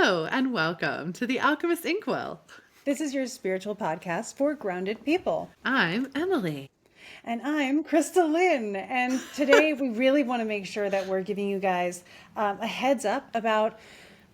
Hello and welcome to the Alchemist Inkwell. This is your spiritual podcast for grounded people. I'm Emily. And I'm KristaLyn. And today we really want to make sure that we're giving you guys a heads up about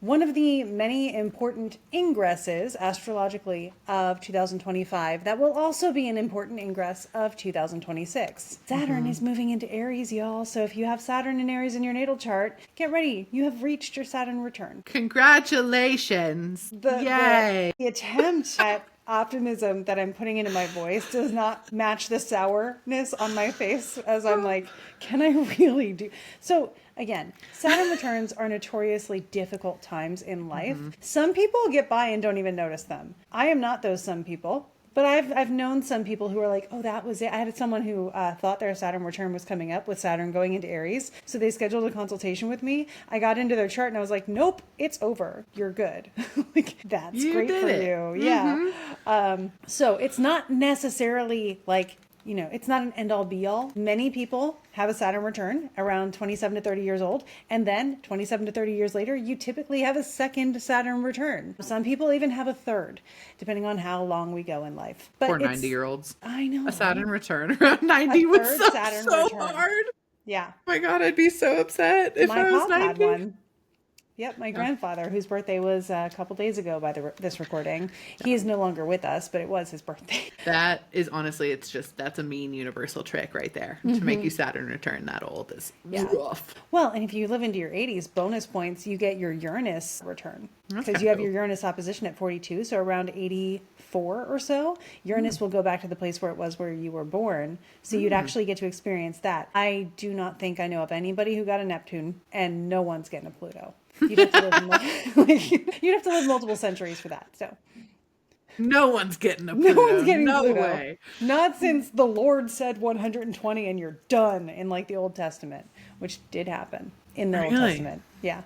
one of the many important ingresses astrologically of 2025 that will also be an important ingress of 2026. Saturn is moving into Aries, y'all. So if you have Saturn and Aries in your natal chart, get ready. You have reached your Saturn return. Congratulations. Yay. The attempt at optimism that I'm putting into my voice does not match the sourness on my face as I'm like, can I really do? So again, Saturn returns are notoriously difficult times in life. Some people get by and don't even notice them. I am not those some people. But I've known some people who are like, oh, that was it. I had someone who thought their Saturn return was coming up with Saturn going into Aries. So they scheduled a consultation with me. I got into their chart and I was like, nope, it's over. You're good. Like, that's great for you. Yeah. So it's not necessarily like, you know, it's not an end all be all. Many people have a Saturn return around 27 to 30 years old. And then 27 to 30 years later, you typically have a second Saturn return. Some people even have a third, depending on how long we go in life. But poor 90-year-olds. I know. A Saturn return around 90 would suck so hard. Yeah. Oh my God, I'd be so upset if I was 90. Had one. Yep, my grandfather, whose birthday was a couple days ago by this recording. He is no longer with us, but it was his birthday. That is honestly, that's a mean universal trick right there. To make you Saturn return that old is rough. Well, and if you live into your 80s, bonus points, you get your Uranus return. Because you have your Uranus opposition at 42, so around 84 or so, Uranus will go back to the place where it was where you were born. So you'd actually get to experience that. I do not think I know of anybody who got a Neptune, and no one's getting a Pluto. You'd have to live multiple centuries for that. So no one's getting a Pluto. No one's getting Pluto. Way. Not since the Lord said 120 and you're done in like the Old Testament, which did happen in the Old Testament. Yeah.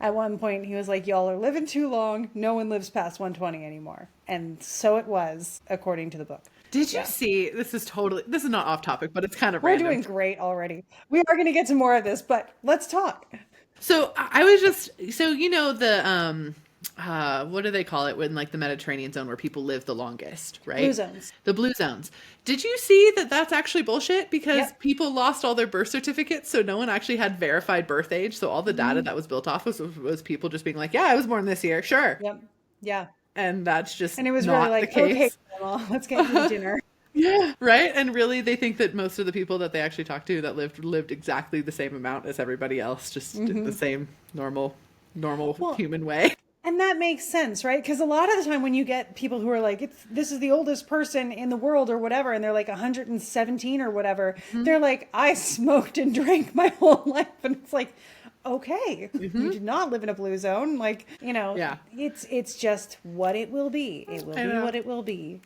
At one point he was like, y'all are living too long. No one lives past 120 anymore. And so it was, according to the book. Did you see, this is not off topic, but it's kind of We're random. doing great already. We are going to get to more of this, but let's talk. So I was the what do they call it when like the Mediterranean zone where people live the longest, right? Blue zones. The blue zones. Did you see that that's actually bullshit? Because people lost all their birth certificates, so no one actually had verified birth age. So all the data that was built off was people just being like, yeah, I was born this year. Sure. Yep. Yeah. And that's just and it was not really like, the case. Okay, well, let's get you dinner. Yeah, right. And really, they think that most of the people that they actually talked to that lived exactly the same amount as everybody else, just in the same normal human way. And that makes sense, right? Because a lot of the time when you get people who are like, this is the oldest person in the world or whatever, and they're like 117 or whatever, they're like, I smoked and drank my whole life. And it's like, okay, you did not live in a blue zone. Like, it's just what it will be. It will be what it will be.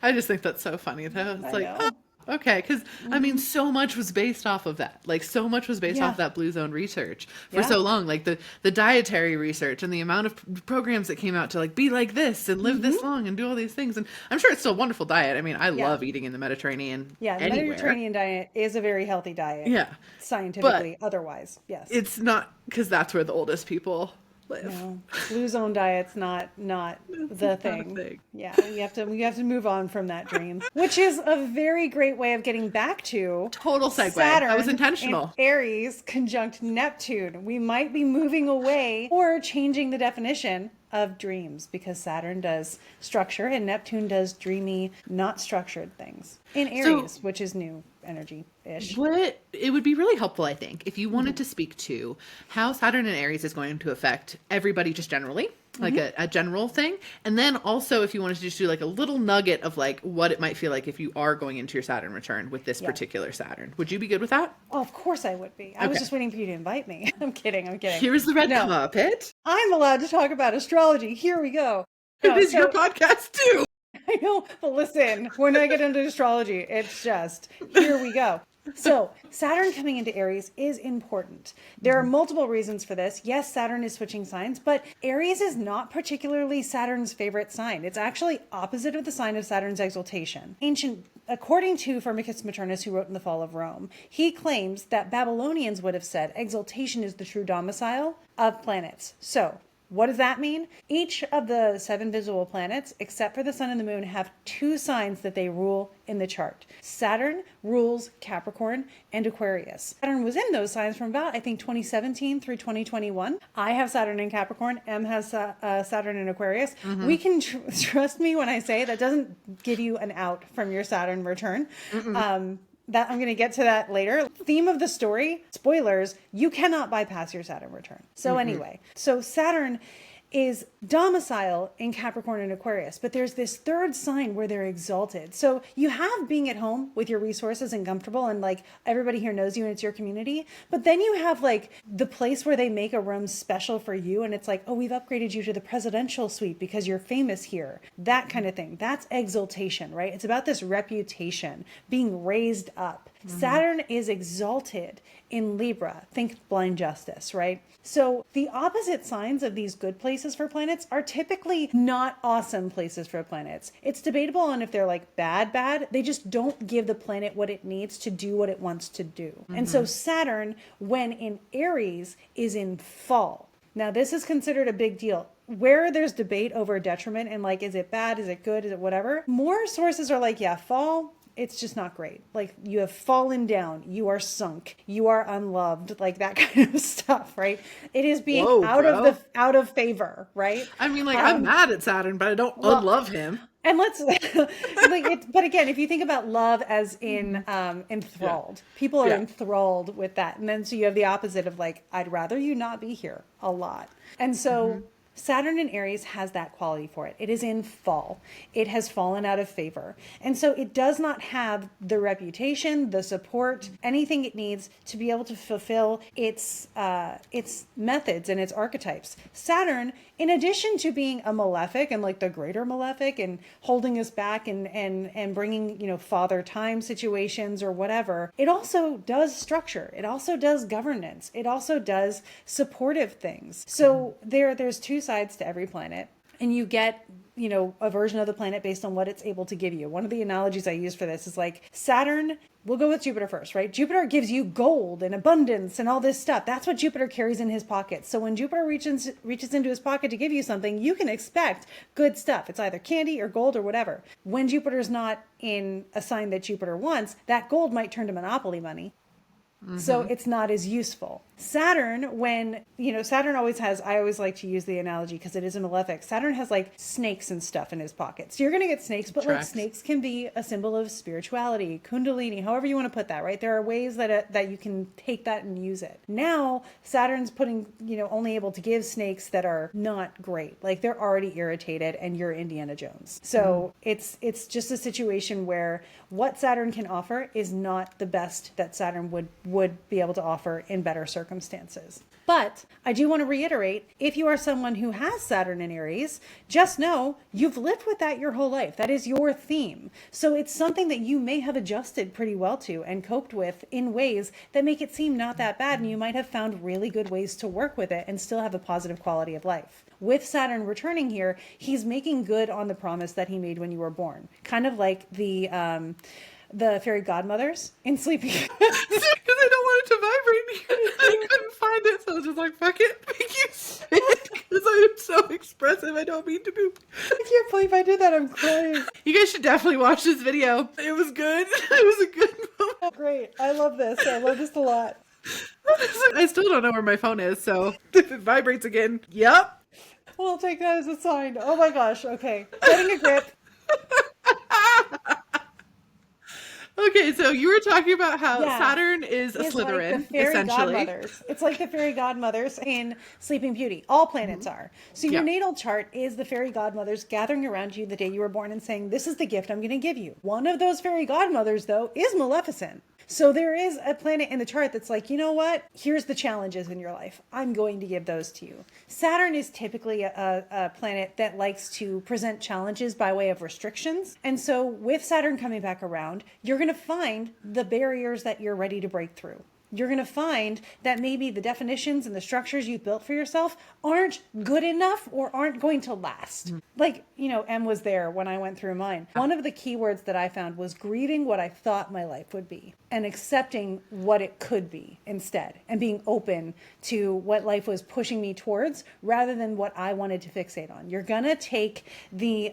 I just think that's so funny, though. It's like, oh, okay. Because, I mean, so much was based off of that. Like, so much was based off that blue zone research for so long. Like, the dietary research and the amount of programs that came out to, like, be like this and live this long and do all these things. And I'm sure it's still a wonderful diet. I mean, I love eating in the Mediterranean the Mediterranean diet is a very healthy diet. Yeah. Scientifically, but otherwise, yes. It's not, because that's where the oldest people live. No, blue zone diet's not the thing. Yeah, we have to move on from that dream, which is a very great way of getting back to total segue. Saturn. That was intentional. Aries conjunct Neptune. We might be moving away or changing the definition of dreams because Saturn does structure and Neptune does dreamy, not structured things in Aries, which is new energy-ish. What it would be really helpful, I think, if you wanted to speak to how Saturn and Aries is going to affect everybody just generally, like a general thing. And then also if you wanted to just do like a little nugget of like what it might feel like if you are going into your Saturn return with this particular Saturn. Would you be good with that? Oh, of course I would be. I was just waiting for you to invite me. I'm kidding. Here's the red carpet. I'm allowed to talk about astrology. Here we go. It is your podcast too. I know, but listen, when I get into astrology, it's just, here we go. So Saturn coming into Aries is important. There are multiple reasons for this. Yes, Saturn is switching signs, but Aries is not particularly Saturn's favorite sign. It's actually opposite of the sign of Saturn's exaltation. According to Firmicus Maternus, who wrote in The Fall of Rome, he claims that Babylonians would have said exaltation is the true domicile of planets. So What does that mean? Each of the 7 visible planets, except for the sun and the moon, have 2 signs that they rule in the chart. Saturn rules Capricorn and Aquarius. Saturn was in those signs from about, I think, 2017 through 2021. I have Saturn in Capricorn. Em has Saturn in Aquarius. We can trust me when I say that doesn't give you an out from your Saturn return. That I'm going to get to that later. Theme of the story, spoilers, you cannot bypass your Saturn return. So anyway, so Saturn is domicile in Capricorn and Aquarius, but there's this 3rd sign where they're exalted. So you have being at home with your resources and comfortable, and like everybody here knows you and it's your community. But then you have like the place where they make a room special for you, and it's like, oh, we've upgraded you to the presidential suite because you're famous here. That kind of thing. That's exaltation, right? It's about this reputation being raised up. Saturn is exalted in Libra. Think blind justice, right? So the opposite signs of these good places for planets are typically not awesome places for planets. It's debatable on if they're like bad. They just don't give the planet what it needs to do what it wants to do. And so Saturn, when in Aries, is in fall. Now, this is considered a big deal. Where there's debate over detriment and like, is it bad? Is it good? Is it whatever? More sources are like, yeah, fall, it's just not great. Like, you have fallen down, you are sunk, you are unloved, like that kind of stuff, right? It is being out of favor, right? I mean, like, I'm mad at Saturn, but I don't unlove him. And let's but again, if you think about love as in enthralled, people are enthralled with that. And then so you have the opposite of like, I'd rather you not be here a lot. And so Saturn in Aries has that quality for it. It is in fall. It has fallen out of favor. And so it does not have the reputation, the support, anything it needs to be able to fulfill its methods and its archetypes. Saturn, in addition to being a malefic and like the greater malefic and holding us back and bringing, father time situations or whatever, it also does structure. It also does governance. It also does supportive things. So there's 2 sides to every planet, and you get a version of the planet based on what it's able to give you. One of the analogies I use for this is like Saturn, we'll go with Jupiter first, right? Jupiter gives you gold and abundance and all this stuff. That's what Jupiter carries in his pocket. So when Jupiter reaches into his pocket to give you something, you can expect good stuff. It's either candy or gold or whatever. When Jupiter's not in a sign that Jupiter wants, that gold might turn to monopoly money. So it's not as useful. Saturn, when, Saturn always has, I always like to use the analogy because it is a malefic. Saturn has like snakes and stuff in his pocket. So you're going to get snakes, but like snakes can be a symbol of spirituality, kundalini, however you want to put that, right? There are ways that you can take that and use it. Now, Saturn's putting, only able to give snakes that are not great. Like they're already irritated and you're Indiana Jones. So it's just a situation where what Saturn can offer is not the best that Saturn would be able to offer in better circumstances. But I do want to reiterate, if you are someone who has Saturn in Aries, just know you've lived with that your whole life. That is your theme. So it's something that you may have adjusted pretty well to and coped with in ways that make it seem not that bad. And you might have found really good ways to work with it and still have a positive quality of life. With Saturn returning here, he's making good on the promise that he made when you were born. Kind of like the fairy godmothers in Sleeping. Because I don't want it to vibrate. I couldn't find it, so I was just like, fuck it, make you sick. Because I am so expressive, I don't mean to be. I can't believe I did that, I'm crying. You guys should definitely watch this video. It was good. It was a good moment. Oh, great, I love this. I love this a lot. I still don't know where my phone is, so if it vibrates again, yep. We'll take that as a sign. Oh my gosh, okay. Getting a grip. Okay, so you were talking about how Saturn is a Slytherin, like the fairy essentially. Godmothers. It's like the fairy godmothers in Sleeping Beauty. All planets are. So your natal chart is the fairy godmothers gathering around you the day you were born and saying, this is the gift I'm going to give you. One of those fairy godmothers, though, is Maleficent. So there is a planet in the chart that's like, you know what? Here's the challenges in your life. I'm going to give those to you. Saturn is typically a planet that likes to present challenges by way of restrictions. And so with Saturn coming back around, you're going to find the barriers that you're ready to break through. you're going to find that maybe the definitions and the structures you've built for yourself aren't good enough or aren't going to last. Like, Em was there when I went through mine. One of the keywords that I found was grieving what I thought my life would be and accepting what it could be instead, and being open to what life was pushing me towards rather than what I wanted to fixate on. You're going to take the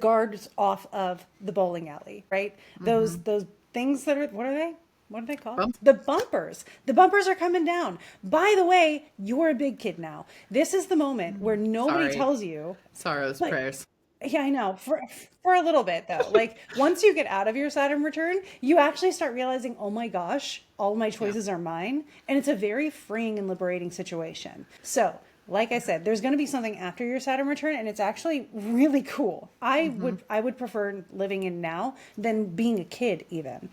guards off of the bowling alley, right? Those things that are, what are they? What are they called? The bumpers. The bumpers are coming down. By the way, you're a big kid now. This is the moment where nobody tells you. Sorrow's prayers. Yeah, I know. For a little bit though. Like once you get out of your Saturn return, you actually start realizing, oh my gosh, all my choices are mine. And it's a very freeing and liberating situation. So like I said, there's going to be something after your Saturn return, and it's actually really cool. I would prefer living in now than being a kid even.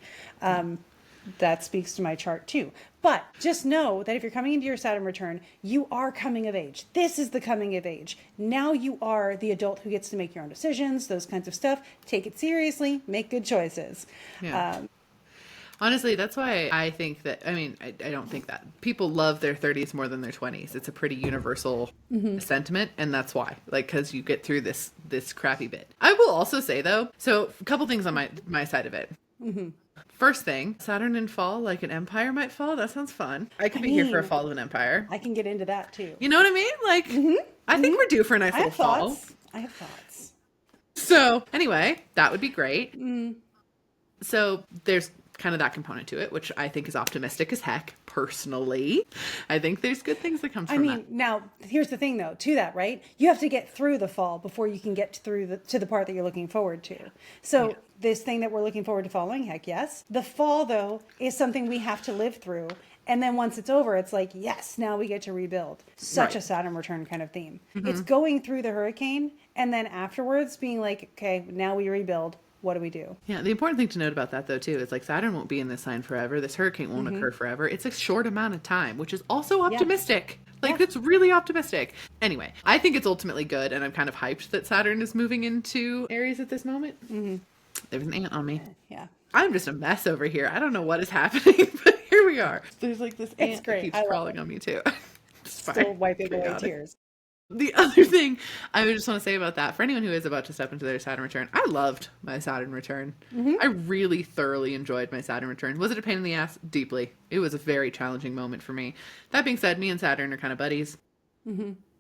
That speaks to my chart too. But just know that if you're coming into your Saturn return, you are coming of age. This is the coming of age. Now you are the adult who gets to make your own decisions, those kinds of stuff. Take it seriously, make good choices. Yeah. Honestly, that's why I think that, I don't think that people love their 30s more than their 20s. It's a pretty universal sentiment. And that's why, because you get through this crappy bit. I will also say though, so a couple things on my side of it. First thing, Saturn in fall, like an empire might fall. That sounds fun. I could be here for a fall of an empire. I can get into that too. You know what I mean? I think we're due for a nice little fall. I have thoughts. So anyway, that would be great. So there's kind of that component to it, which I think is optimistic as heck. Personally, I think there's good things that come from that. Now here's the thing though, to that, right? You have to get through the fall before you can get through to the part that you're looking forward to. So this thing that we're looking forward to following, heck yes. The fall though is something we have to live through. And then once it's over, it's like, yes, now we get to rebuild. Such a Saturn return kind of theme. It's going through the hurricane and then afterwards being like, okay, now we rebuild. What do we do? Yeah, the important thing to note about that, though, too, is Saturn won't be in this sign forever. This hurricane won't occur forever. It's a short amount of time, which is also optimistic. It's really optimistic. Anyway, I think it's ultimately good, and I'm kind of hyped that Saturn is moving into Aries at this moment. There's an ant on me. Yeah. I'm just a mess over here. I don't know what is happening, but here we are. There's this ant that keeps crawling on me, too. Still wiping away tears. The other thing I just want to say about that, for anyone who is about to step into their Saturn return, I loved my Saturn return. I really thoroughly enjoyed my Saturn return. Was it a pain in the ass? Deeply. It was a very challenging moment for me. That being said, me and Saturn are kind of buddies.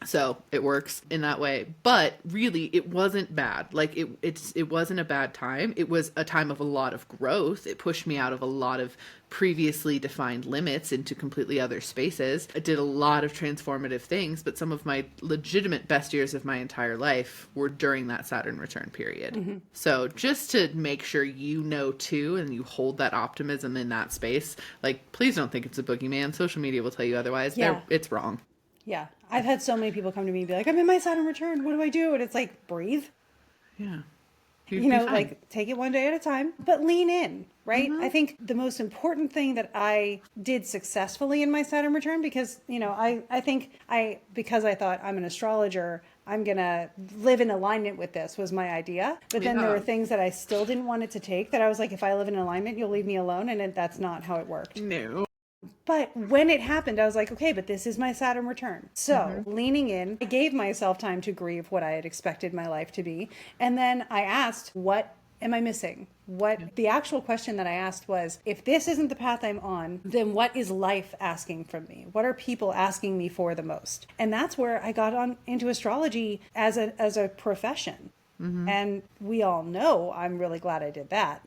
So it works in that way. But really, it wasn't bad. It wasn't a bad time. It was a time of a lot of growth. It pushed me out of a lot of previously defined limits into completely other spaces. I did a lot of transformative things, but some of my legitimate best years of my entire life were during that Saturn return period. So just to make sure you know too, and you hold that optimism in that space, please don't think it's a boogeyman. Social media will tell you otherwise. It's wrong. Yeah. I've had so many people come to me and be like, I'm in my Saturn return. What do I do? And it's like, breathe. Yeah. Take it one day at a time, but lean in, right? I think the most important thing that I did successfully in my Saturn return, because, because I thought I'm an astrologer, I'm going to live in alignment with this was my idea. But then there were things that I still didn't want it to take that I was like, if I live in alignment, you'll leave me alone. And that's not how it worked. No. But when it happened, I was like, okay, but this is my Saturn return. So leaning in, I gave myself time to grieve what I had expected my life to be. And then I asked, what am I missing? The actual question that I asked was, if this isn't the path I'm on, then what is life asking from me? What are people asking me for the most? And that's where I got on into astrology as a profession. And we all know I'm really glad I did that.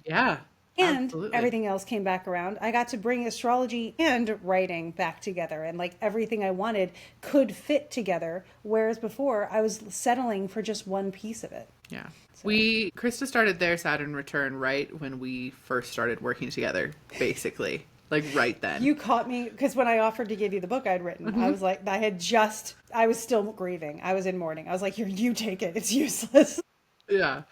Yeah. And absolutely. Everything else came back around. I got to bring astrology and writing back together, and everything I wanted could fit together. Whereas before I was settling for just one piece of it. Yeah. So. Krista started their Saturn return right when we first started working together, basically. Right then. You caught me, because when I offered to give you the book I'd written, I was like, I was still grieving. I was in mourning. I was like, you take it. It's useless. Yeah.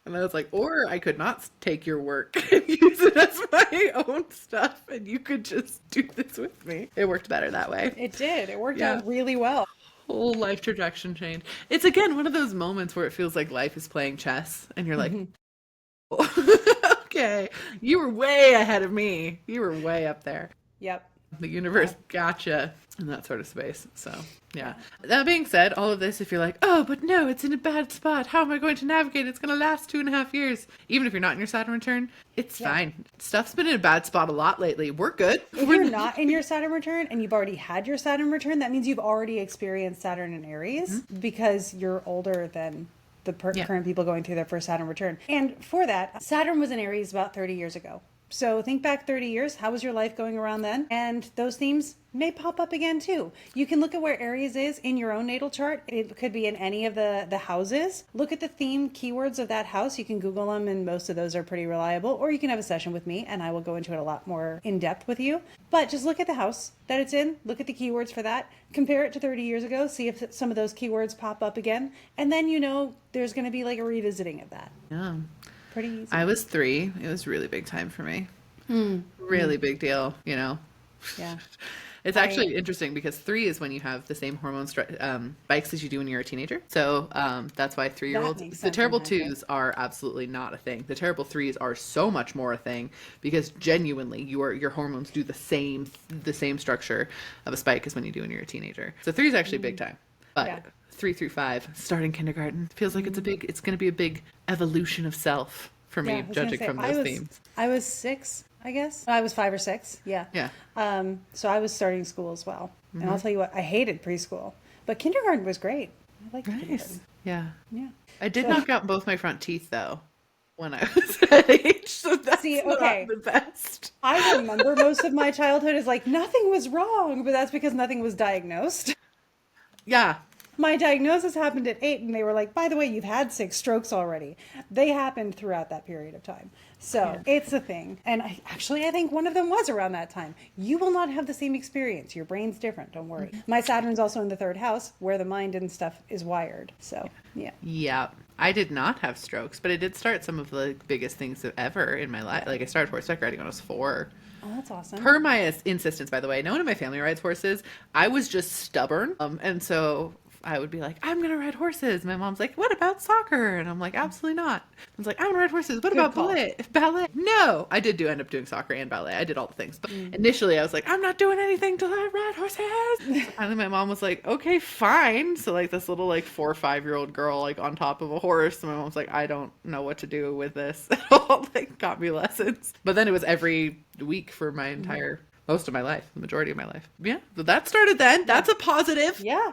And I was like, or I could not take your work and use it as my own stuff, and you could just do this with me. It worked better that way. It did. It worked out really well. Whole life trajectory change. It's, again, one of those moments where it feels like life is playing chess, and you're like, okay, Okay. You were way ahead of me. You were way up there. Yep. The universe gotcha in that sort of space. So, yeah. That being said, all of this, if you're like, oh, but no, it's in a bad spot. How am I going to navigate? It's going to last 2.5 years. Even if you're not in your Saturn return, it's fine. Stuff's been in a bad spot a lot lately. We're good. If you're not in your Saturn return and you've already had your Saturn return, that means you've already experienced Saturn in Aries because you're older than the current people going through their first Saturn return. And for that, Saturn was in Aries about 30 years ago. So think back 30 years. How was your life going around then? And those themes may pop up again too. You can look at where Aries is in your own natal chart. It could be in any of the houses. Look at the theme keywords of that house. You can Google them and most of those are pretty reliable. Or you can have a session with me and I will go into it a lot more in depth with you. But just look at the house that it's in. Look at the keywords for that. Compare it to 30 years ago. See if some of those keywords pop up again. And then there's going to be like a revisiting of that. Yeah. Pretty easy. I was 3. It was really big time for me. Really big deal, Yeah. It's actually interesting because 3 is when you have the same hormone spikes as you do when you're a teenager. So that's why 3-year-olds, the terrible 2s are absolutely not a thing. The terrible 3s are so much more a thing because genuinely your hormones do the same structure of a spike as when you do when you're a teenager. So 3 is actually big time. But 3 through 5, starting kindergarten, feels like it's going to be a big evolution of self for me, judging from those themes. I was 6, I guess. I was 5 or 6. Yeah. Yeah. So I was starting school as well. And I'll tell you what, I hated preschool, but kindergarten was great. I liked kindergarten. Yeah. Yeah. I did knock out both my front teeth though when I was that age. So that's not the best. I remember most of my childhood as like nothing was wrong, but that's because nothing was diagnosed. Yeah. My diagnosis happened at 8 and they were like, by the way, you've had 6 strokes already. They happened throughout that period of time. So it's a thing. And I think one of them was around that time. You will not have the same experience. Your brain's different. Don't worry. My Saturn's also in the 3rd house where the mind and stuff is wired. So, yeah. Yeah. I did not have strokes, but I did start some of the biggest things ever in my life. Like I started horseback riding when I was 4. Oh, that's awesome. Per my insistence, by the way. No one in my family rides horses. I was just stubborn. And so I would be like, I'm going to ride horses. My mom's like, what about soccer? And I'm like, absolutely not. I was like, I'm going to ride horses. What about ballet? Ballet? No. I did end up doing soccer and ballet. I did all the things. But initially I was like, I'm not doing anything till I ride horses. And then my mom was like, okay, fine. So like this little 4 or 5-year-old girl on top of a horse. And my mom's like, I don't know what to do with this at all. Got me lessons. But then it was every week for my most of my life, the majority of my life. Yeah. So that started then. That's a positive. Yeah.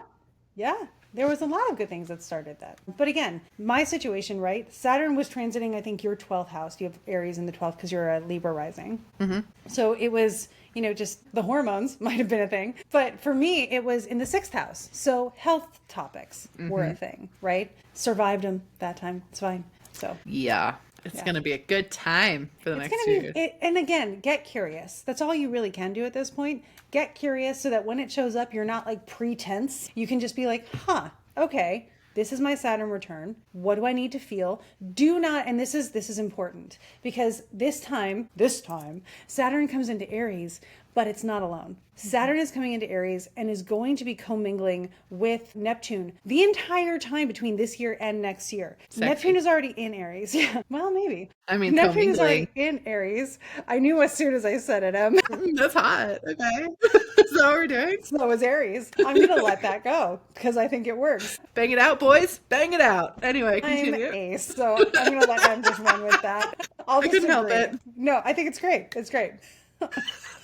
Yeah, there was a lot of good things that started that. But again, my situation, right? Saturn was transiting, I think, your 12th house. You have Aries in the 12th because you're a Libra rising. So it was, just the hormones might have been a thing. But for me, it was in the 6th house. So health topics were a thing, right? Survived them that time. It's fine. So yeah. It's going to be a good time for the next 2 years. And again, get curious. That's all you really can do at this point. Get curious so that when it shows up, you're not pretense. You can just be like, okay, this is my Saturn return. What do I need to feel? Do not, and this is important because this time, Saturn comes into Aries, but it's not alone. Saturn is coming into Aries and is going to be commingling with Neptune the entire time between this year and next year. Sexy. Neptune is already in Aries. Yeah, well, maybe. I mean, Neptune is already in Aries. I knew as soon as I said it. That's hot. Okay. Is that what we're doing? So is Aries. I'm going to let that go because I think it works. Bang it out, boys. Bang it out. Anyway, continue. I'm ace, so I'm going to let him just run with that. I couldn't help it. No, I think it's great. It's great.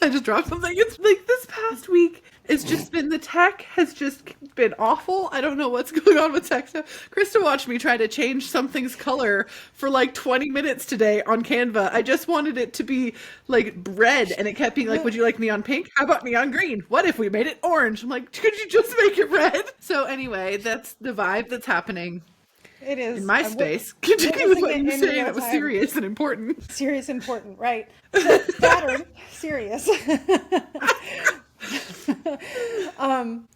I just dropped something. It's this past week, it's just been, the tech has just been awful. I don't know what's going on with tech stuff. Krista watched me try to change something's color for 20 minutes today on Canva. I just wanted it to be red, and it kept being would you like neon pink? How about neon green? What if we made it orange? I'm like, could you just make it red? So anyway, that's the vibe that's happening. It is. In my space. Continue with what you were saying. That was serious and important. Serious and important, right. So Saturn, serious.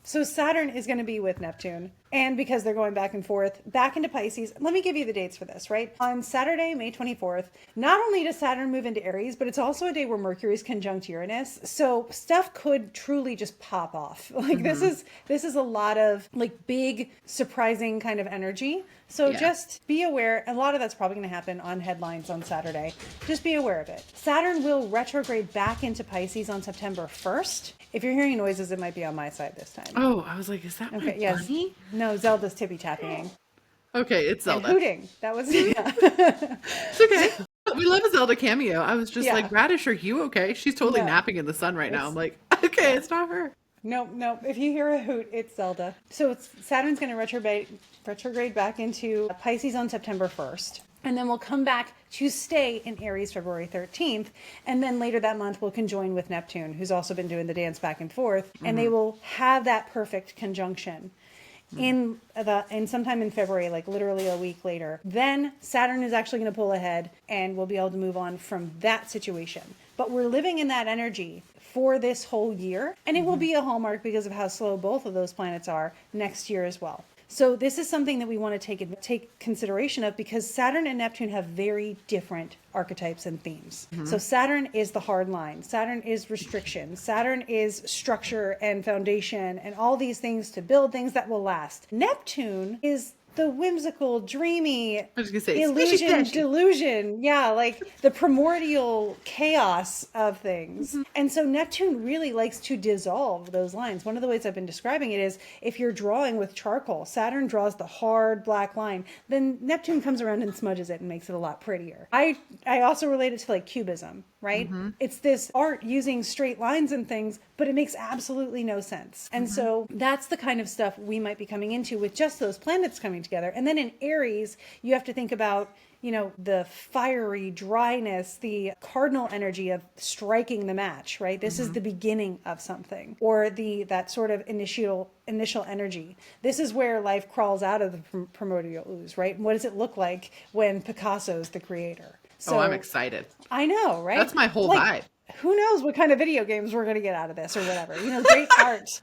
So Saturn is going to be with Neptune. And because they're going back and forth, back into Pisces, let me give you the dates for this, right? On Saturday, May 24th, not only does Saturn move into Aries, but it's also a day where Mercury is conjunct Uranus. So stuff could truly just pop off. Like this is a lot of like big, surprising kind of energy. So just be aware. A lot of that's probably going to happen on headlines on Saturday. Just be aware of it. Saturn will retrograde back into Pisces on September 1st. If you're hearing noises, it might be on my side this time. Oh, I was like, is that my bunny? No, Zelda's tippy-tapping. Okay, it's Zelda. And hooting. That was, It's okay. We love a Zelda cameo. I was just like, Radish, are you okay? She's totally napping in the sun right now. I'm like, okay, it's not her. Nope. If you hear a hoot, it's Zelda. So Saturn's going to retrograde back into Pisces on September 1st. And then we'll come back to stay in Aries February 13th. And then later that month, we'll conjoin with Neptune, who's also been doing the dance back and forth. And they will have that perfect conjunction in sometime in February, like literally a week later. Then Saturn is actually going to pull ahead and we'll be able to move on from that situation. But we're living in that energy for this whole year. And it will be a hallmark because of how slow both of those planets are next year as well. So this is something that we want to take consideration of because Saturn and Neptune have very different archetypes and themes. So Saturn is the hard line. Saturn is restriction. Saturn is structure and foundation and all these things to build things that will last. Neptune is the whimsical, dreamy, illusion, delusion. Yeah, like the primordial chaos of things. And so Neptune really likes to dissolve those lines. One of the ways I've been describing it is if you're drawing with charcoal, Saturn draws the hard black line, then Neptune comes around and smudges it and makes it a lot prettier. I also relate it to like cubism, right? It's this art using straight lines and things, but it makes absolutely no sense. And so that's the kind of stuff we might be coming into with just those planets coming together. And then in Aries, you have to think about, you know, the fiery dryness, the cardinal energy of striking the match, right? This is the beginning of something, or that sort of initial energy. This is where life crawls out of the primordial ooze, right? And what does it look like when Picasso's the creator? So, I'm excited. I know, right? That's my whole vibe. Who knows what kind of video games we're going to get out of this or whatever. You know, great art.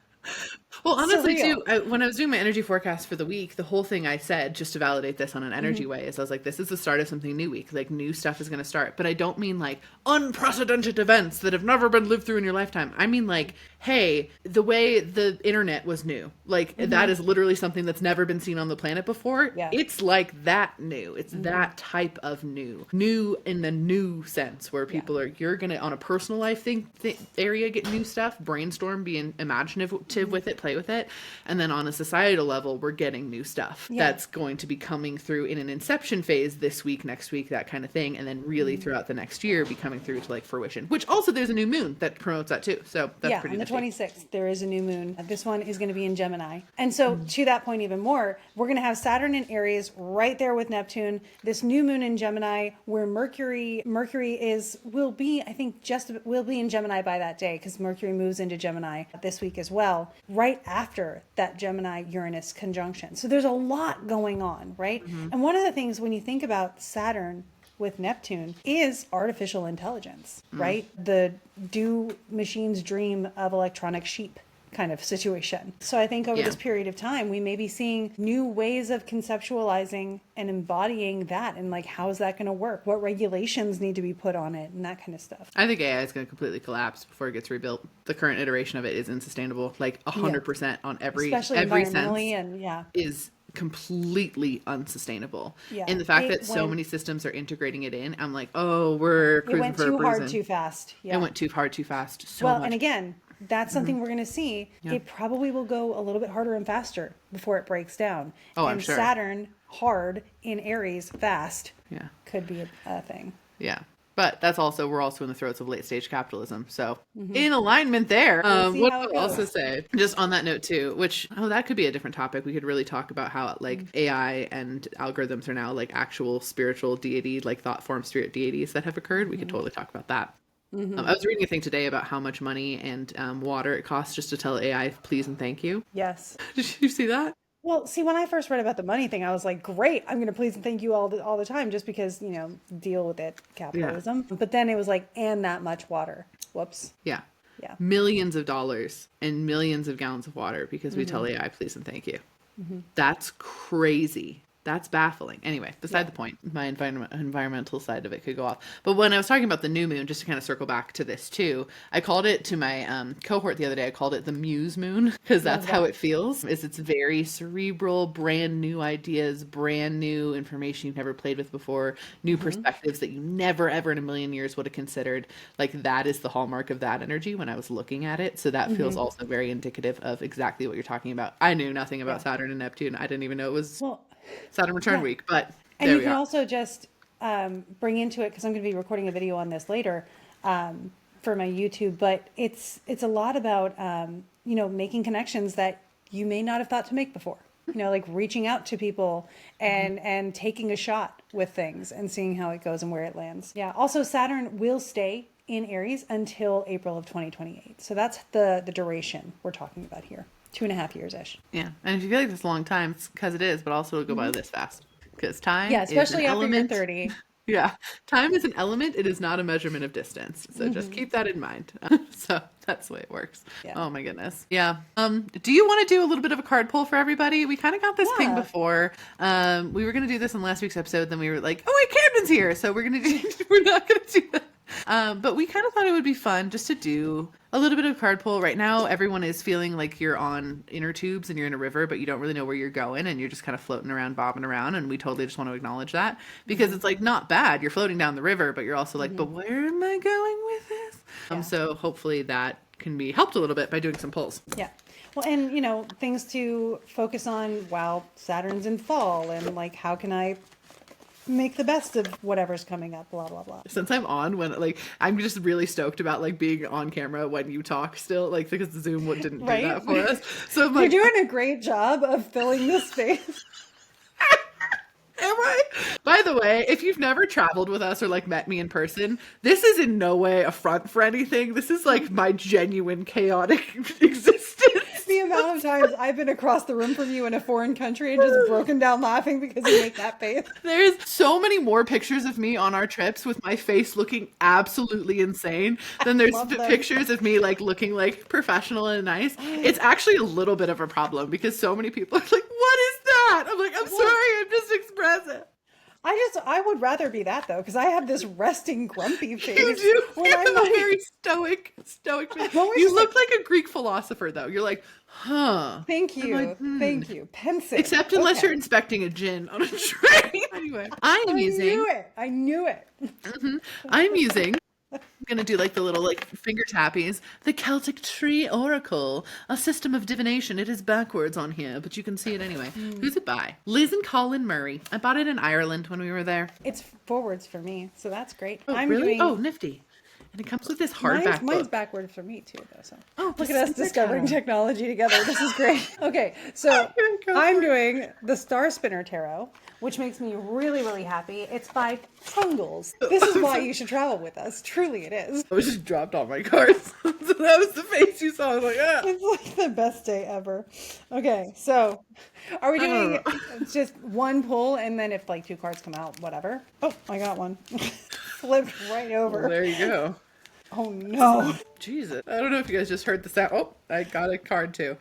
Well, honestly, too, when I was doing my energy forecast for the week, the whole thing I said, just to validate this on an energy way, is I was like, this is the start of something new week. Like, new stuff is going to start. But I don't mean, like, unprecedented events that have never been lived through in your lifetime. I mean, like, hey, the way the internet was new. Like, that is literally something that's never been seen on the planet before. Yeah. It's like that new. It's that type of new. New in the new sense, where people are, you're going to, on a personal life area, get new stuff, brainstorm, be imaginative with it, play with it. And then on a societal level, we're getting new stuff that's going to be coming through in an inception phase this week, next week, that kind of thing. And then really throughout the next year be coming through to like fruition, which also there's a new moon that promotes that too. So that's pretty nifty. On the 26th, there is a new moon. This one is going to be in Gemini. And so to that point even more, we're going to have Saturn in Aries right there with Neptune, this new moon in Gemini where Mercury will be in Gemini by that day because Mercury moves into Gemini this week as well, right after that Gemini-Uranus conjunction. So there's a lot going on, right? And one of the things when you think about Saturn with Neptune is artificial intelligence, right? The do machines dream of electronic sheep kind of situation. So I think over this period of time, we may be seeing new ways of conceptualizing and embodying that. And like, how is that going to work? What regulations need to be put on it and that kind of stuff. I think AI is going to completely collapse before it gets rebuilt. The current iteration of it is unsustainable, like 100% on every sense. Is completely unsustainable. And the fact that so many systems are integrating it in, I'm like, oh, we're cruising for a It went too hard too fast. It went too hard too fast. So much. And again, that's something we're going to see. It probably will go a little bit harder and faster before it breaks down. Oh, I'm sure. Saturn hard in Aries fast could be a thing. Yeah. But that's also, we're also in the throes of late stage capitalism. So in alignment there, what I'll also say, just on that note too, which, that could be a different topic. We could really talk about how like AI and algorithms are now like actual spiritual deity, like thought form spirit deities that have occurred. We could totally talk about that. I was reading a thing today about how much money and water it costs just to tell AI please and thank you. Yes. Did you see that? Well, see, when I first read about the money thing, I was like, great, I'm going to please and thank you all the time just because, deal with it, capitalism. But then it was like, and that much water. Whoops. Yeah. Yeah. millions of dollars and millions of gallons of water because we tell AI please and thank you. That's crazy. That's baffling. Anyway, beside the point, my environmental side of it could go off. But when I was talking about the new moon, just to kind of circle back to this too, I called it to my cohort the other day, I called it the muse moon because that's how it feels. It's very cerebral, brand new ideas, brand new information you've never played with before, new perspectives that you never ever in a million years would have considered. Like that is the hallmark of that energy when I was looking at it. So that feels also very indicative of exactly what you're talking about. I knew nothing about Saturn and Neptune. I didn't even know it was Saturn return week, but and you can also just bring into it, because I'm going to be recording a video on this later for my YouTube, but it's a lot about making connections that you may not have thought to make before, like reaching out to people and taking a shot with things and seeing how it goes and where it lands. Also Saturn will stay in Aries until April of 2028, so that's the duration we're talking about here. 2.5 years-ish. Yeah. And if you feel like this a long time, it's because it is, but also it'll go by this fast. Because time especially is an after element. you're 30. Yeah. Time is an element. It is not a measurement of distance. So just keep that in mind. So that's the way it works. Yeah. Oh my goodness. Yeah. Do you want to do a little bit of a card pull for everybody? We kind of got this thing before. We were going to do this in last week's episode. Then we were like, oh wait, Camden's here. So we're not going to do that. But we kind of thought it would be fun just to do a little bit of card pull. Right now, everyone is feeling like you're on inner tubes and you're in a river, but you don't really know where you're going and you're just kind of floating around, bobbing around. And we totally just want to acknowledge that because it's like not bad. You're floating down the river, but you're also like, but where am I going with this? So hopefully that can be helped a little bit by doing some pulls. Yeah. Well, and things to focus on while Saturn's in fall, and like, how can I make the best of whatever's coming up, blah blah blah. Since I'm on, when like I'm just really stoked about like being on camera when you talk still, like because Zoom didn't do that for us. So I'm like, you're doing a great job of filling this space. Am I? By the way, if you've never traveled with us or like met me in person, this is in no way a front for anything. This is like my genuine chaotic existence. The amount of times I've been across the room from you in a foreign country and just broken down laughing because you make that face. There's so many more pictures of me on our trips with my face looking absolutely insane than there's pictures of me like looking like professional and nice. It's actually a little bit of a problem because so many people are like, what is that? I'm like, I'm sorry, I'm just expressive. I would rather be that though, because I have this resting grumpy face. You do. You have a very stoic face. You look like a Greek philosopher though. You're like, huh. Thank you. Like, Thank you. Pensive. Except unless you're inspecting a gin on a train. Anyway, I knew it. I'm using. I'm going to do like the little like finger tappies. The Celtic Tree Oracle, a system of divination. It is backwards on here, but you can see it anyway. Who's it by? Liz and Colin Murray. I bought it in Ireland when we were there. It's forwards for me, so that's great. Oh, really? Oh, nifty. And it comes with this hardback book. Mine's backwards for me too, though. So look at us discovering technology together. This is great. Okay, so I'm doing the Star Spinner Tarot, which makes me really, really happy. It's by Trungles. This is why you should travel with us. Truly, it is. I just dropped all my cards. So that was the face you saw. I was like, ah. It's like the best day ever. Okay, so are we doing just one pull and then if like two cards come out, whatever? Oh, I got one. Flipped right over. Well, there you go. Oh no. Jesus. I don't know if you guys just heard the sound. Oh, I got a card too.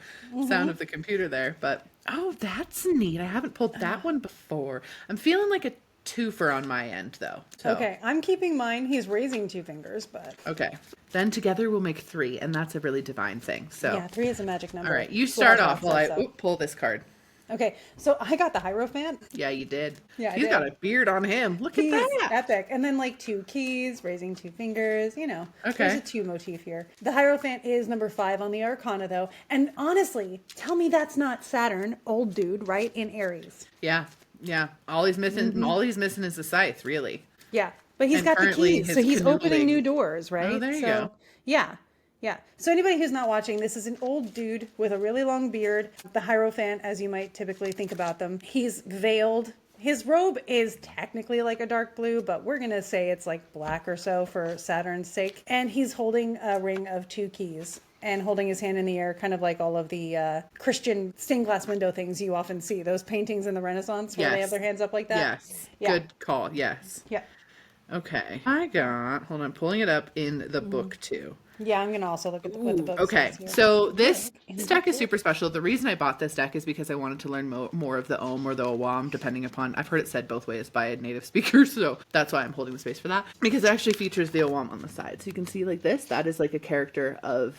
Sound of the computer there. But, oh, that's neat. I haven't pulled that one before. I'm feeling like a twofer on my end though. So. Okay, I'm keeping mine. He's raising two fingers, but. Okay. Then together we'll make three, and that's a really divine thing. So. Yeah, 3 is a magic number. All right, you start off while I pull this card. Okay, so I got the Hierophant. Yeah, you did. Yeah, He's got a beard on him. Look at that. Epic. And then like 2 keys, raising 2 fingers, Okay. There's a 2 motif here. The Hierophant is number 5 on the Arcana though. And honestly, tell me that's not Saturn, old dude, right? In Aries. Yeah. Yeah. All he's missing is the scythe, really. Yeah. But he's got the keys. So he's opening new doors, right? Oh, there you go. Yeah. Yeah. So anybody who's not watching, this is an old dude with a really long beard. The Hierophant, as you might typically think about them. He's veiled. His robe is technically like a dark blue, but we're going to say it's like black or so for Saturn's sake. And he's holding a ring of 2 keys and holding his hand in the air, kind of like all of the Christian stained glass window things you often see. Those paintings in the Renaissance where they have their hands up like that. Yes. Yeah. Good call. Yes. Yeah. Okay. Hold on, I'm pulling it up in the book too. Yeah, I'm gonna also look at what the book Okay, says here. so this In the deck is book. super special. The reason I bought this deck is because I wanted to learn more of the Ohm or the Owam, depending upon, I've heard it said both ways by a native speaker, so that's why I'm holding the space for that. Because it actually features the Owam on the side. So you can see like this, that is like a character of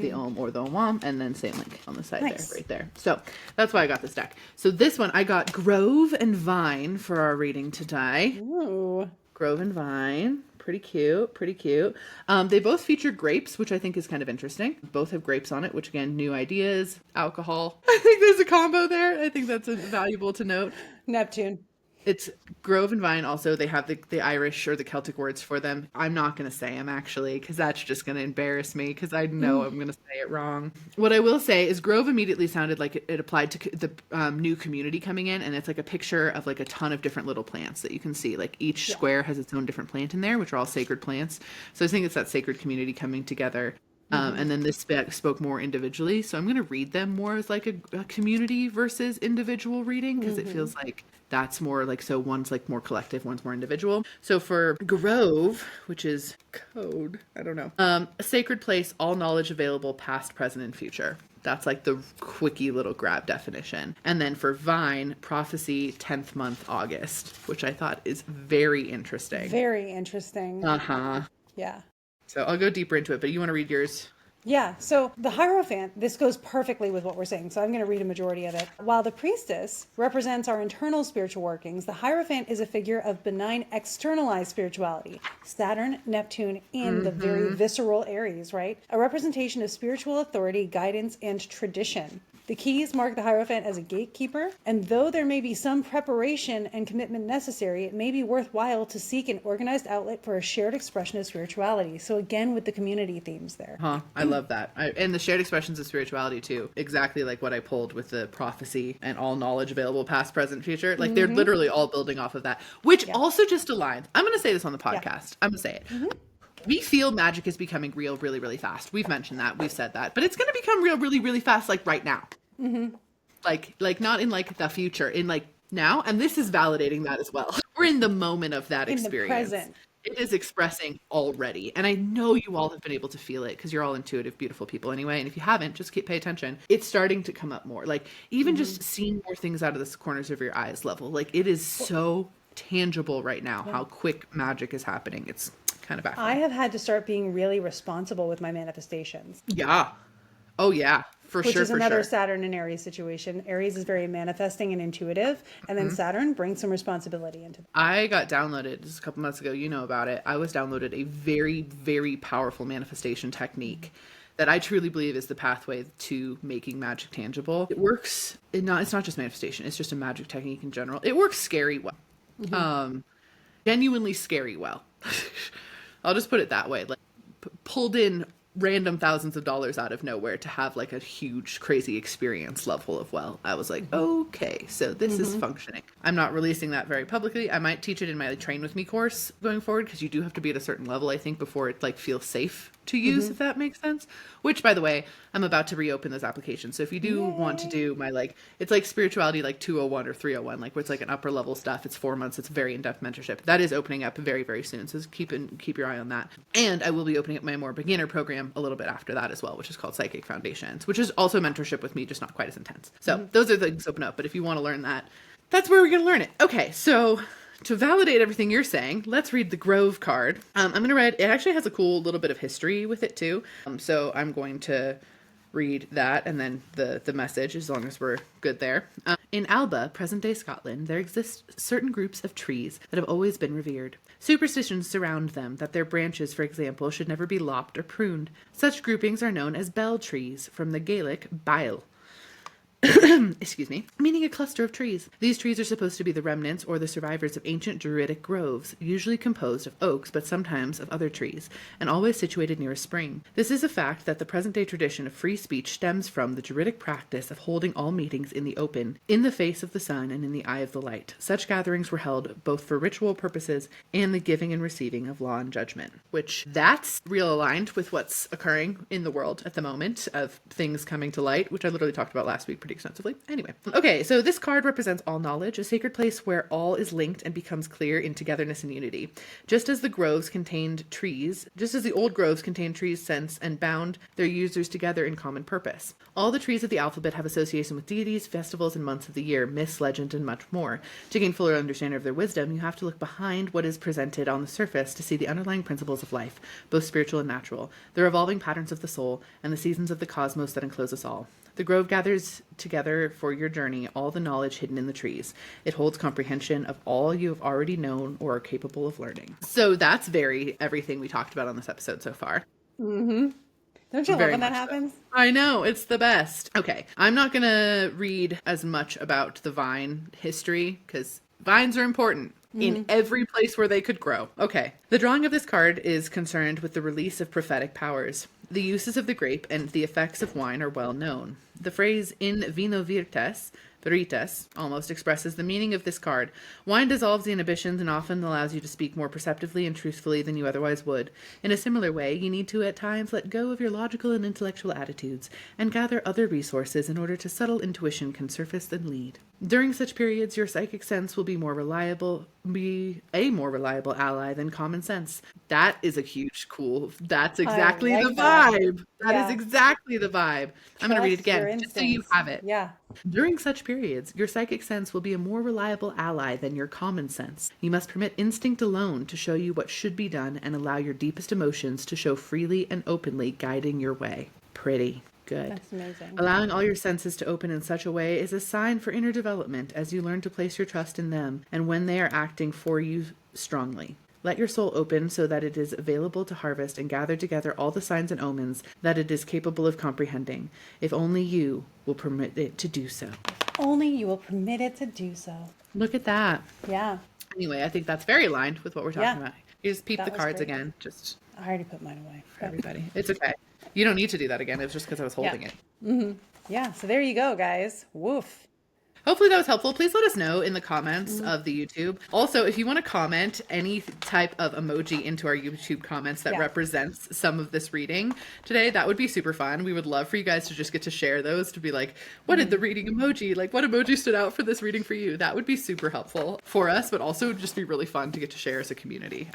the Ohm or the Owam, and then same link on the side Nice. there, right there. So that's why I got this deck. So this one, I got Grove and Vine for our reading today. Ooh. Grove and Vine. Pretty cute, pretty cute. They both feature grapes, which I think is kind of interesting. Both have grapes on it, which again, new ideas, alcohol. I think there's a combo there. I think that's valuable to note. Neptune. It's Grove and Vine. Also, they have the Irish or the Celtic words for them. I'm not going to say them actually, because that's just going to embarrass me, because I know I'm going to say it wrong. What I will say is Grove immediately sounded like it applied to the new community coming in, and it's like a picture of like a ton of different little plants that you can see. Like each square has its own different plant in there, which are all sacred plants. So I think it's that sacred community coming together. And then this spoke more individually. So I'm going to read them more as like a community versus individual reading, because it feels like that's more like, so one's like more collective, one's more individual. So for Grove, which is code, I don't know, a sacred place, all knowledge available, past, present, and future. That's like the quickie little grab definition. And then for Vine, prophecy, 10th month, August, which I thought is very interesting. Very interesting. Uh-huh. Yeah. So I'll go deeper into it, but you want to read yours? Yeah, so the Hierophant, this goes perfectly with what we're saying, so I'm going to read a majority of it. While the Priestess represents our internal spiritual workings, the Hierophant is a figure of benign externalized spirituality. Saturn, Neptune, and the very visceral Aries, right? A representation of spiritual authority, guidance, and tradition. The keys mark the Hierophant as a gatekeeper, and though there may be some preparation and commitment necessary, it may be worthwhile to seek an organized outlet for a shared expression of spirituality. So again, with the community themes there. I love that. And the shared expressions of spirituality too. Exactly like what I pulled with the prophecy and all knowledge available, past, present, future. Like they're literally all building off of that, which also just aligns. I'm going to say this on the podcast. I'm going to say it. We feel magic is becoming real really, really fast. We've mentioned that. We've said that. But it's going to become real really, really fast, like right now. Like not in like the future, in like now. And this is validating that as well. We're in the moment of that experience. The present. It is expressing already. And I know you all have been able to feel it because you're all intuitive, beautiful people anyway. And if you haven't, just pay attention. It's starting to come up more. Like even just seeing more things out of the corners of your eyes level. Like it is so tangible right now how quick magic is happening. It's kind of baffling. I have had to start being really responsible with my manifestations. Yeah. Oh yeah. Which is another Saturn and Aries situation. Aries is very manifesting and intuitive, and then Saturn brings some responsibility into that. I got downloaded just a couple months ago. You know about it. I was downloaded a very, very powerful manifestation technique that I truly believe is the pathway to making magic tangible. It works. It's not just manifestation. It's just a magic technique in general. It works scary well. Genuinely scary well. I'll just put it that way. Like pulled in random thousands of dollars out of nowhere to have like a huge crazy experience level of I was like, okay, so this is functioning. I'm not releasing that very publicly. I might teach it in my Train With Me course going forward, because you do have to be at a certain level, I think, before it like feels safe to use, if that makes sense. Which, by the way, I'm about to reopen those applications. So if you do want to do my it's like spirituality like 201 or 301, like where it's like an upper level stuff. It's 4 months. It's very in-depth mentorship. That is opening up very, very soon. So keep your eye on that. And I will be opening up my more beginner program a little bit after that as well, which is called Psychic Foundations, which is also mentorship with me, just not quite as intense. So those are things open up. But if you want to learn that, that's where we're going to learn it. Okay, so to validate everything you're saying, let's read the Grove card. I'm going to read, it actually has a cool little bit of history with it too. So I'm going to read that and then the message, as long as we're good there. In Alba, present-day Scotland, there exist certain groups of trees that have always been revered. Superstitions surround them that their branches, for example, should never be lopped or pruned. Such groupings are known as bell trees, from the Gaelic bail. Excuse me, meaning a cluster of trees. These trees are supposed to be the remnants or the survivors of ancient druidic groves, usually composed of oaks, but sometimes of other trees, and always situated near a spring. This is a fact that the present-day tradition of free speech stems from the druidic practice of holding all meetings in the open, in the face of the sun and in the eye of the light. Such gatherings were held both for ritual purposes and the giving and receiving of law and judgment, which that's real aligned with what's occurring in the world at the moment, of things coming to light, which I literally talked about last week pretty extensively. Anyway. Okay, so this card represents all knowledge, a sacred place where all is linked and becomes clear in togetherness and unity. Just as the old groves contained trees, sense, and bound their users together in common purpose. All the trees of the alphabet have association with deities, festivals, and months of the year, myths, legend, and much more. To gain fuller understanding of their wisdom, you have to look behind what is presented on the surface to see the underlying principles of life, both spiritual and natural, the revolving patterns of the soul, and the seasons of the cosmos that enclose us all. The grove gathers together for your journey all the knowledge hidden in the trees. It holds comprehension of all you have already known or are capable of learning. So that's everything we talked about on this episode so far. Mm-hmm. Don't you love when that happens? So. I know, it's the best. Okay, I'm not going to read as much about the vine history because vines are important in every place where they could grow. Okay, the drawing of this card is concerned with the release of prophetic powers. The uses of the grape and the effects of wine are well known. The phrase in vino veritas almost expresses the meaning of this card. Wine dissolves the inhibitions and often allows you to speak more perceptively and truthfully than you otherwise would. In a similar way, you need to at times let go of your logical and intellectual attitudes and gather other resources in order to subtle intuition can surface and lead. During such periods, your psychic sense will be a more reliable ally than common sense. That is that's exactly the vibe. That is exactly the vibe. I'm going to read it again, just so you have it. Yeah. During such periods, your psychic sense will be a more reliable ally than your common sense. You must permit instinct alone to show you what should be done and allow your deepest emotions to show freely and openly, guiding your way. Pretty good. That's amazing. Allowing all your senses to open in such a way is a sign for inner development as you learn to place your trust in them and when they are acting for you strongly. Let your soul open so that it is available to harvest and gather together all the signs and omens that it is capable of comprehending, if only you will permit it to do so. Only you will permit it to do so. Look at that. Yeah. Anyway, I think that's very aligned with what we're talking about. You just peep the cards great. Again. Just I already put mine away. for everybody. It's okay. You don't need to do that again. It was just because I was holding it. Mm-hmm. Yeah. So there you go, guys. Woof. Hopefully that was helpful. Please let us know in the comments of the YouTube. Also, if you want to comment any type of emoji into our YouTube comments that represents some of this reading today, that would be super fun. We would love for you guys to just get to share those, to be like, what did the reading emoji, like what emoji stood out for this reading for you? That would be super helpful for us, but also just be really fun to get to share as a community.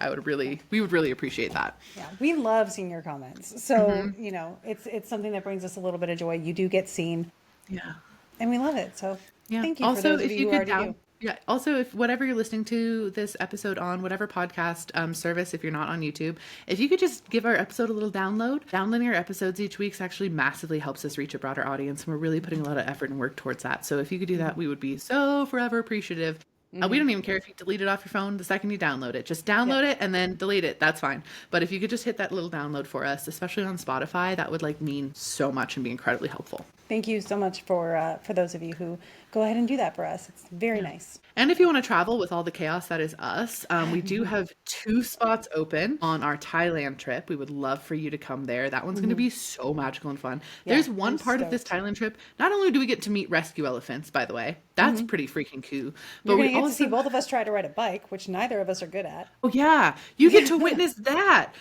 We would really appreciate that. Yeah, we love seeing your comments. So, you know, it's something that brings us a little bit of joy. You do get seen. Yeah. And we love it. So thank you Also, for those if of you who could already do. Yeah. Also, if whatever you're listening to this episode on, whatever podcast service, if you're not on YouTube, if you could just give our episode a little download. Downloading our episodes each week actually massively helps us reach a broader audience. And we're really putting a lot of effort and work towards that. So if you could do that, we would be so forever appreciative. We don't even care if you delete it off your phone the second you download it. Just download it and then delete it. That's fine. But if you could just hit that little download for us, especially on Spotify, that would mean so much and be incredibly helpful. Thank you so much for those of you who go ahead and do that for us. It's very nice. And if you want to travel with all the chaos that is us, we do have 2 spots open on our Thailand trip. We would love for you to come there. That one's going to be so magical and fun. There's one part of this Thailand trip. Not only do we get to meet rescue elephants, by the way, that's pretty freaking cool. But we get to see both of us try to ride a bike, which neither of us are good at. Oh yeah, you get to witness that.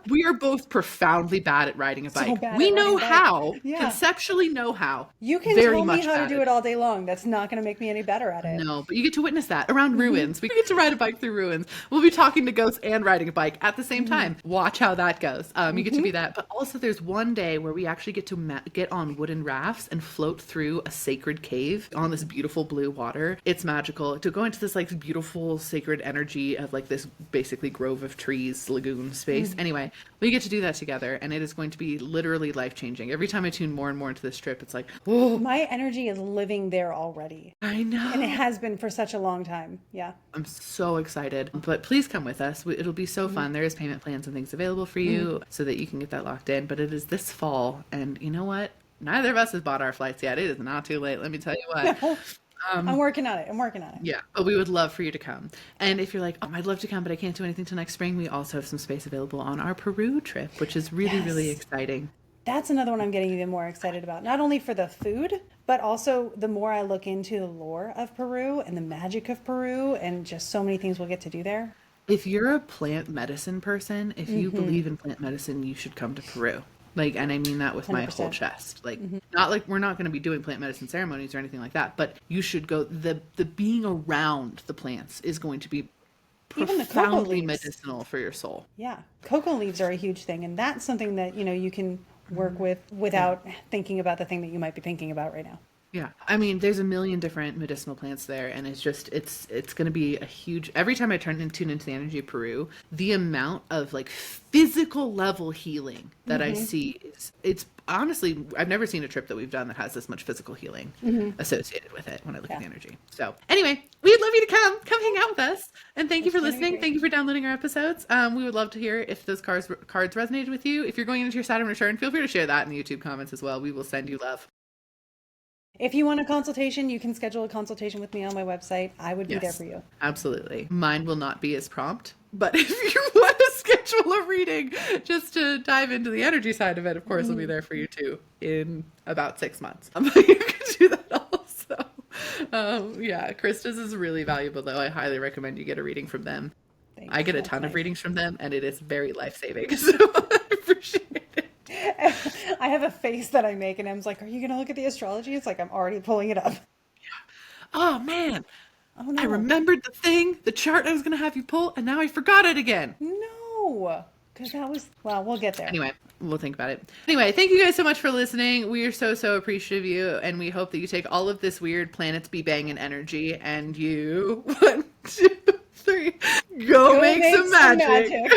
We are both profoundly bad at riding a bike. We know how, conceptually know how. You can tell me how to do it all day long. That's not going to make me any better at it. No, but you get to witness that around ruins. We get to ride a bike through ruins. We'll be talking to ghosts and riding a bike at the same time. Watch how that goes. You get to be that. But also there's one day where we actually get to get on wooden rafts and float through a sacred cave on this beautiful blue water. It's magical. To go into this beautiful sacred energy of this basically grove of trees, lagoon space. Anyway, we get to do that together and it is going to be literally life-changing. Every time I tune more and more into this trip, it's oh. My energy is living there already. I know. And it has been for such a long time. Yeah. I'm so excited. But please come with us. It'll be so fun. There's payment plans and things available for you so that you can get that locked in. But it is this fall. And you know what? Neither of us has bought our flights yet. It is not too late. Let me tell you what. I'm working on it. Yeah, but we would love for you to come. And if you're I'd love to come, but I can't do anything till next spring, we also have some space available on our Peru trip, which is really, really exciting. That's another one I'm getting even more excited about. Not only for the food, but also the more I look into the lore of Peru and the magic of Peru and just so many things we'll get to do there. If you're a plant medicine person, if you believe in plant medicine, you should come to Peru. Like, and I mean that with my whole 100%. chest. Like, not like we're not going to be doing plant medicine ceremonies or anything like that, but you should go. The being around the plants is going to be Even the cocoa profoundly leaves. medicinal for your soul. Yeah. Cocoa leaves are a huge thing. And that's something that, you can work with without thinking about the thing that you might be thinking about right now. Yeah. I mean, there's a million different medicinal plants there, and it's just it's going to be a huge. Every time I tune into the energy of Peru, the amount of like physical level healing that I see it's honestly, I've never seen a trip that we've done that has this much physical healing associated with it when I look at the energy. So anyway, we'd love you to come hang out with us, and thank you for listening. Thank you for downloading our episodes. We would love to hear if those cards resonated with you. If you're going into your Saturn return, feel free to share that in the YouTube comments as well. We will send you love. If you want a consultation, you can schedule a consultation with me on my website. I would be there for you. Absolutely. Mine will not be as prompt, but if you want to schedule a reading just to dive into the energy side of it, of course, I'll be there for you too in about 6 months. You can do that also. Yeah, Krista's is really valuable, though. I highly recommend you get a reading from them. Thanks. I get a ton of readings from them, and it is very life-saving, so I appreciate it. I have a face that I make, and Em's like, "Are you going to look at the astrology?" It's like I'm already pulling it up. Oh, man. Oh, no. I remembered the chart I was going to have you pull, and now I forgot it again. No, because that was, well, we'll get there. Anyway, we'll think about it. Anyway, thank you guys so much for listening. We are so appreciative of you, and we hope that you take all of this weird planets be banging energy, and you, 1, 2, 3, go make some magic.